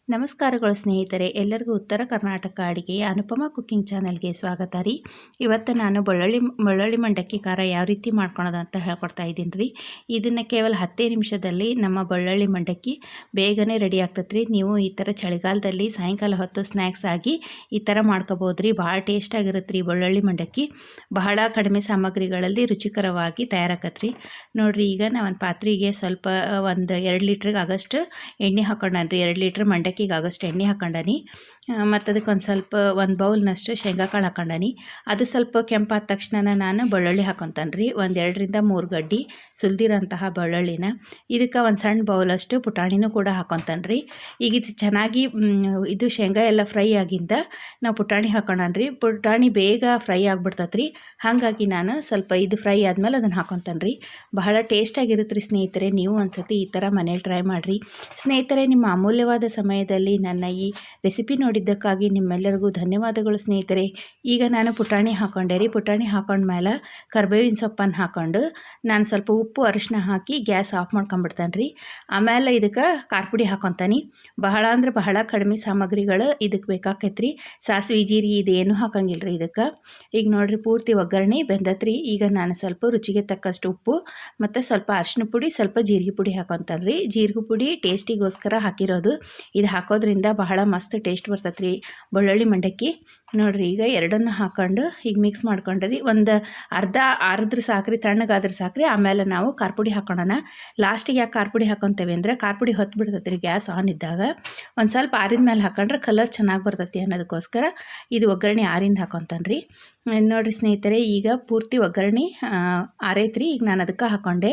ನಮಸ್ಕಾರಗಳು ಸ್ನೇಹಿತರೆ, ಎಲ್ಲರಿಗೂ ಉತ್ತರ ಕರ್ನಾಟಕ ಅಡುಗೆಯ ಅನುಪಮ ಕುಕ್ಕಿಂಗ್ ಚಾನಲ್ಗೆ ಸ್ವಾಗತ ರೀ. ಇವತ್ತು ನಾನು ಬೆಳ್ಳುಳ್ಳಿ ಮಂಡಕ್ಕಿ ಖಾರ ಯಾವ ರೀತಿ ಮಾಡ್ಕೊಳೋದು ಅಂತ ಹೇಳ್ಕೊಡ್ತಾ ಇದ್ದೀನಿ ರೀ. ಇದನ್ನು ಕೇವಲ 10 ನಿಮಿಷದಲ್ಲಿ ನಮ್ಮ ಬೆಳ್ಳುಳ್ಳಿ ಮಂಡಕ್ಕಿ ಬೇಗನೆ ರೆಡಿ ಆಗ್ತದೆ ರೀ. ನೀವು ಈ ಥರ ಚಳಿಗಾಲದಲ್ಲಿ ಸಾಯಂಕಾಲ ಹೊತ್ತು ಸ್ನ್ಯಾಕ್ಸ್ ಆಗಿ ಈ ಥರ ಮಾಡ್ಕೋಬೋದು ರೀ. ಭಾಳ ಟೇಸ್ಟಾಗಿರುತ್ತೆ ರೀ ಬೆಳ್ಳುಳ್ಳಿ ಮಂಡಕ್ಕಿ. ಬಹಳ ಕಡಿಮೆ ಸಾಮಗ್ರಿಗಳಲ್ಲಿ ರುಚಿಕರವಾಗಿ ತಯಾರಾಗತ್ತೆ ರೀ. ನೋಡಿರಿ, ಈಗ ನಾನು ಒಂದು ಪಾತ್ರೆಗೆ ಸ್ವಲ್ಪ ಒಂದು 2 ಲೀಟ್ರಿಗೆ ಆಗಷ್ಟು ಎಣ್ಣೆ ಹಾಕೊಂಡ್ರಿ. 2 ಲೀಟ್ರ್ ಮಂಡಕ್ಕಿ ಆಗಷ್ಟು ಎಣ್ಣೆ ಹಾಕೊಂಡನಿ. ಮತ್ತು ಅದಕ್ಕೆ ಒಂದು ಸ್ವಲ್ಪ ಒಂದು ಬೌಲ್ನಷ್ಟು ಶೇಂಗಾ ಕಾಳು ಹಾಕೊಂಡನಿ. ಅದು ಸ್ವಲ್ಪ ಕೆಂಪಾದ ತಕ್ಷಣ ನಾನು ಬೆಳ್ಳುಳ್ಳಿ ಹಾಕೊತಾನೆ ರೀ. 1 2 ರಿಂದ 3 ಗಡ್ಡಿ ಸುಲಿದಿರೋಂತಹ ಬೆಳ್ಳುಳ್ಳಿನ. ಇದಕ್ಕೆ ಒಂದು ಸಣ್ಣ ಬೌಲಷ್ಟು ಪುಟಾಣಿನೂ ಕೂಡ ಹಾಕೊತಾನೆ ರೀ. ಈಗ ಇದು ಚೆನ್ನಾಗಿ ಇದು ಶೇಂಗಾ ಎಲ್ಲ ಫ್ರೈ ಆಗಿಂದ ನಾವು ಪುಟಾಣಿ ಹಾಕೋಣ ರೀ. ಪುಟಾಣಿ ಬೇಗ ಫ್ರೈ ಆಗಿಬಿಡ್ತದೆ ರೀ. ಹಾಗಾಗಿ ನಾನು ಸ್ವಲ್ಪ ಇದು ಫ್ರೈ ಆದಮೇಲೆ ಅದನ್ನು ಹಾಕೊತಾನೆ ರೀ. ಬಹಳ ಟೇಸ್ಟಾಗಿರುತ್ತೆ ರೀ ಸ್ನೇಹಿತರೆ. ನೀವು ಒಂದ್ಸತಿ ಈ ಥರ ಮನೇಲಿ ಟ್ರೈ ಮಾಡಿರಿ ಸ್ನೇಹಿತರೆ. ನಿಮ್ಮ ಅಮೂಲ್ಯವಾದ ಸಮಯದಲ್ಲಿ ನನ್ನ ಈ ರೆಸಿಪಿ ನೋಡಿದ್ದಕ್ಕಾಗಿ ನಿಮ್ಮೆಲ್ಲರಿಗೂ ಧನ್ಯವಾದಗಳು ಸ್ನೇಹಿತರೆ. ಈಗ ನಾನು ಪುಟಾಣಿ ಹಾಕೊಂಡೆ ರೀ. ಪುಟಾಣಿ ಹಾಕೊಂಡ್ಮೇಲೆ ಕರ್ಬೇವಿನ ಸೊಪ್ಪನ್ನು ಹಾಕ್ಕೊಂಡು ನಾನು ಸ್ವಲ್ಪ ಉಪ್ಪು ಅರಿಶಿನ ಹಾಕಿ ಗ್ಯಾಸ್ ಆಫ್ ಮಾಡ್ಕೊಂಬಿಡ್ತಾನೆ ರೀ. ಆಮೇಲೆ ಇದಕ್ಕೆ ಖಾರ ಪುಡಿ ಹಾಕೊತಾನೆ. ಬಹಳ ಅಂದ್ರೆ ಬಹಳ ಕಡಿಮೆ ಸಾಮಗ್ರಿಗಳು ಇದಕ್ಕೆ ಬೇಕಾಕೈತೆ ರೀ. ಸಾಸಿವೆ ಜೀರಿಗೆ ಇದೇನು ಹಾಕಂಗಿಲ್ಲ ರೀ ಇದಕ್ಕೆ. ಈಗ ನೋಡಿರಿ, ಪೂರ್ತಿ ಒಗ್ಗರಣೆ ಬೆಂದತ್ರಿ. ಈಗ ನಾನು ಸ್ವಲ್ಪ ರುಚಿಗೆ ತಕ್ಕಷ್ಟು ಉಪ್ಪು ಮತ್ತು ಸ್ವಲ್ಪ ಅರಿಶಿನ ಪುಡಿ, ಸ್ವಲ್ಪ ಜೀರಿಗೆ ಪುಡಿ ಹಾಕೊತಾನೆ ರೀ. ಜೀರಿಗೆ ಪುಡಿ ಟೇಸ್ಟಿಗೋಸ್ಕರ ಹಾಕಿರೋದು. ಇದು ಹಾಕೋದ್ರಿಂದ ಬಹಳ ಮಸ್ತ್ ಟೇಸ್ಟ್ ಬರ್ತೈತೆ ರೀ ಬೆಳ್ಳುಳ್ಳಿ ಮಂಡಕ್ಕಿ. ನೋಡಿರಿ, ಈಗ ಎರಡನ್ನು ಹಾಕೊಂಡು ಈಗ ಮಿಕ್ಸ್ ಮಾಡ್ಕೊಂಡ್ರಿ. ಒಂದು ಅರ್ಧ ಆರಿದ್ರೆ ಸಾಕ್ರಿ, ತಣ್ಣಗಾದ್ರೆ ಸಾಕ್ರಿ. ಆಮೇಲೆ ನಾವು ಖಾರ ಪುಡಿ ಹಾಕೋಣ. ಲಾಸ್ಟಿಗೆ ಯಾಕೆ ಖಾರ ಪುಡಿ ಹಾಕೊತೇವೆ ಅಂದರೆ ಖಾರ ಪುಡಿ ಹೊತ್ತು ಬಿಡ್ತೈತೆ ರೀ ಗ್ಯಾಸ್ ಆನ್ ಇದ್ದಾಗ. ಒಂದು ಸ್ವಲ್ಪ ಆರಿದ ಮೇಲೆ ಹಾಕೊಂಡ್ರೆ ಕಲರ್ ಚೆನ್ನಾಗಿ ಬರ್ತೈತಿ ಅನ್ನೋದಕ್ಕೋಸ್ಕರ ಇದು ಒಗ್ಗರಣೆ ಆರಿಂದ ಹಾಕೊತಾನೆ ರೀ. ನೋಡಿರಿ ಸ್ನೇಹಿತರೆ, ಈಗ ಪೂರ್ತಿ ಒಗ್ಗರಣೆ ಆರೈತ್ರಿ. ಈಗ ನಾನು ಅದಕ್ಕೆ ಹಾಕ್ಕೊಂಡೆ.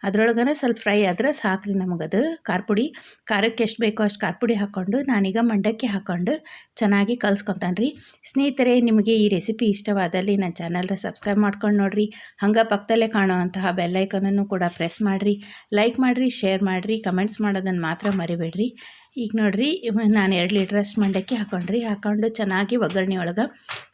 ಅದರೊಳಗನೆ ಸ್ವಲ್ಪ ಫ್ರೈ ಆದ್ರೆ ಸಾಕ್ರಿ ನಮಗದು. ಖಾರ ಪುಡಿ ಖಾರಕ್ಕೆ ಎಷ್ಟು ಬೇಕೋ ಅಷ್ಟು ಖಾರ ಪುಡಿ ಹಾಕ್ಕೊಂಡು ನಾನೀಗ ಮಂಡಕ್ಕಿ ಹಾಕ್ಕೊಂಡು ಚೆನ್ನಾಗಿ ಕಲ್ಸ್ಕೊತಾನೆ ರೀ. ಸ್ನೇಹಿತರೆ, ನಿಮಗೆ ಈ ರೆಸಿಪಿ ಇಷ್ಟವಾದಲ್ಲಿ ನನ್ನ ಚಾನಲ್ನ ಸಬ್ಸ್ಕ್ರೈಬ್ ಮಾಡ್ಕೊಂಡು ನೋಡಿರಿ. ಹಂಗೆ ಪಕ್ಕದಲ್ಲೇ ಕಾಣುವಂತಹ ಬೆಲ್ಲೈಕನನ್ನು ಕೂಡ ಪ್ರೆಸ್ ಮಾಡಿರಿ. ಲೈಕ್ ಮಾಡಿರಿ, ಶೇರ್ ಮಾಡಿರಿ, ಕಮೆಂಟ್ಸ್ ಮಾಡೋದನ್ನು ಮಾತ್ರ ಮರಿಬೇಡ್ರಿ. ಈಗ ನೋಡಿರಿ, ನಾನು 2 ಲೀಟ್ರಷ್ಟು ಮಂಡಕ್ಕಿ ಹಾಕ್ಕೊಂಡು ಚೆನ್ನಾಗಿ ಒಗ್ಗರಣೆ ಒಳಗೆ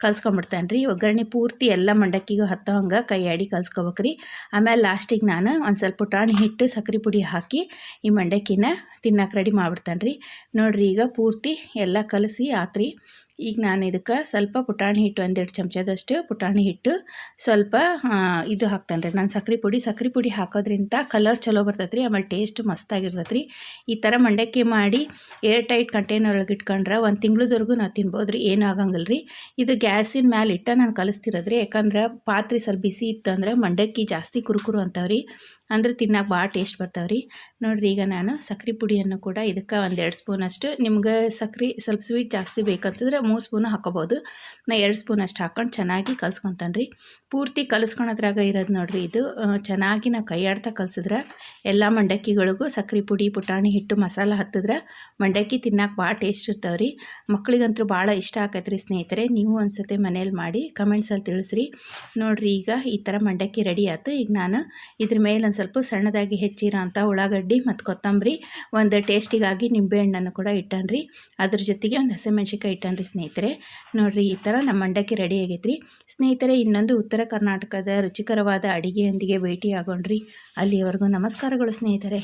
ಕಲ್ಸ್ಕೊಂಬಿಡ್ತೇನೆ ರೀ. ಒಗ್ಗರಣೆ ಪೂರ್ತಿ ಎಲ್ಲ ಮಂಡಕ್ಕಿಗೂ ಹತ್ತೋ ಹಂಗೆ ಕೈ ಆಡಿ ಕಲ್ಸ್ಕೊಬೇಕ್ರಿ. ಆಮೇಲೆ ಲಾಸ್ಟಿಗೆ ನಾನು ಒಂದು ಸ್ವಲ್ಪ ಪುಟಾಣಿ ಹಿಟ್ಟು, ಸಕ್ಕರೆ ಪುಡಿ ಹಾಕಿ ಈ ಮಂಡಕ್ಕಿನ ತಿನ್ನಕ್ಕೆ ರೆಡಿ ಮಾಡಿಬಿಡ್ತೇನೆ ರೀ. ನೋಡಿರಿ, ಈಗ ಪೂರ್ತಿ ಎಲ್ಲ ಕಲಸಿ ಆತ್ರಿ. ಈಗ ನಾನು ಇದಕ್ಕೆ ಸ್ವಲ್ಪ ಪುಟಾಣಿ ಹಿಟ್ಟು, 1-2 ಚಮಚದಷ್ಟು ಪುಟಾಣಿ ಹಿಟ್ಟು, ಸ್ವಲ್ಪ ಇದು ಹಾಕ್ತೇನೆ ರೀ ನಾನು ಸಕ್ಕರೆ ಪುಡಿ ಹಾಕೋದ್ರಿಂದ ಕಲರ್ ಚಲೋ ಬರ್ತೈತೆ ರೀ. ಆಮೇಲೆ ಟೇಸ್ಟ್ ಮಸ್ತಾಗಿರ್ತೈತೆ ರೀ. ಈ ಥರ ಮಂಡಕ್ಕಿ ಮಾಡಿ ಏರ್ ಟೈಟ್ ಕಂಟೈನರ್ ಒಳಗೆ ಇಟ್ಕೊಂಡ್ರೆ 1 ತಿಂಗಳವರೆಗೂ ನಾವು ತಿನ್ಬೋದು ರೀ. ಏನೂ ಆಗಂಗಿಲ್ಲ ರೀ. ಇದು ಗ್ಯಾಸಿನ ಮೇಲೆ ಇಟ್ಟು ನಾನು ಕಲಿಸ್ತಿರೋದ್ರಿ. ಯಾಕಂದ್ರೆ ಪಾತ್ರೆ ಸ್ವಲ್ಪ ಬಿಸಿ ಇತ್ತಂದ್ರೆ ಮಂಡಕ್ಕಿ ಜಾಸ್ತಿ ಕುರುಕುರು ಅಂತವ್ರಿ, ಅಂದರೆ ತಿನ್ನಕ್ಕೆ ಭಾಳ ಟೇಸ್ಟ್ ಬರ್ತಾವ್ರಿ. ನೋಡಿರಿ, ಈಗ ನಾನು ಸಕ್ಕರೆ ಪುಡಿಯನ್ನು ಕೂಡ ಇದಕ್ಕೆ 1-2 ಸ್ಪೂನಷ್ಟು, ನಿಮ್ಗೆ ಸಕ್ಕರೆ ಸ್ವಲ್ಪ ಸ್ವೀಟ್ ಜಾಸ್ತಿ ಬೇಕಂತಂದ್ರೆ 3 ಸ್ಪೂನು ಹಾಕೋಬೋದು. ನಾ 2 ಸ್ಪೂನಷ್ಟು ಹಾಕ್ಕೊಂಡು ಚೆನ್ನಾಗಿ ಕಲ್ಸ್ಕೊತಾನೆ ರೀ. ಪೂರ್ತಿ ಕಲಿಸ್ಕೊಳೋದ್ರಾಗ ಇರೋದು ನೋಡಿರಿ. ಇದು ಚೆನ್ನಾಗಿ ನಾವು ಕೈ ಆಡ್ತಾ ಕಲಿಸಿದ್ರೆ ಎಲ್ಲ ಮಂಡಕ್ಕಿಗಳಿಗೂ ಸಕ್ಕರೆ ಪುಡಿ, ಪುಟಾಣಿ ಹಿಟ್ಟು, ಮಸಾಲ ಹತ್ತಿದ್ರೆ ಮಂಡಕ್ಕಿ ತಿನ್ನಕ್ಕೆ ಭಾಳ ಟೇಸ್ಟ್ ಇರ್ತಾವ್ರಿ. ಮಕ್ಳಿಗಂತೂ ಭಾಳ ಇಷ್ಟ ಆಕೈತೆ ರೀ ಸ್ನೇಹಿತರೆ. ನೀವು ಒಂದ್ಸತಿ ಮನೇಲಿ ಮಾಡಿ ಕಮೆಂಟ್ಸಲ್ಲಿ ತಿಳಿಸ್ರಿ. ನೋಡಿರಿ, ಈಗ ಈ ಥರ ಮಂಡಕ್ಕಿ ರೆಡಿ ಆಯ್ತು. ಈಗ ನಾನು ಇದ್ರ ಮೇಲೆ ಒಂದು ಸ್ವಲ್ಪ ಸಣ್ಣದಾಗಿ ಹೆಚ್ಚಿರೋ ಅಂಥ ಉಳ್ಳಾಗಡ್ಡಿ ಮತ್ತು ಕೊತ್ತಂಬರಿ, ಒಂದು ಟೇಸ್ಟಿಗಾಗಿ ನಿಂಬೆಹಣ್ಣನ್ನು ಕೂಡ ಇಟ್ಟನ್ರಿ ರೀ. ಅದ್ರ ಜೊತೆಗೆ ಒಂದು ಹಸಿಮೆಣ್ಸಿಕಾಯಿ ಇಟ್ಟನ್ರಿ ಸ್ನೇಹಿತರೆ. ನೋಡಿರಿ, ಈ ಥರ ನಮ್ಮ ಮಂಡಕ್ಕಿ ರೆಡಿ ಆಗೈತೆ ರೀ ಸ್ನೇಹಿತರೆ. ಇನ್ನೊಂದು ಉತ್ತರ ಕರ್ನಾಟಕದ ರುಚಿಕರವಾದ ಅಡುಗೆಯೊಂದಿಗೆ ಭೇಟಿ ಆಗೋಣ್ರಿ. ಅಲ್ಲಿಯವರೆಗೂ ನಮಸ್ಕಾರಗಳು ಸ್ನೇಹಿತರೆ.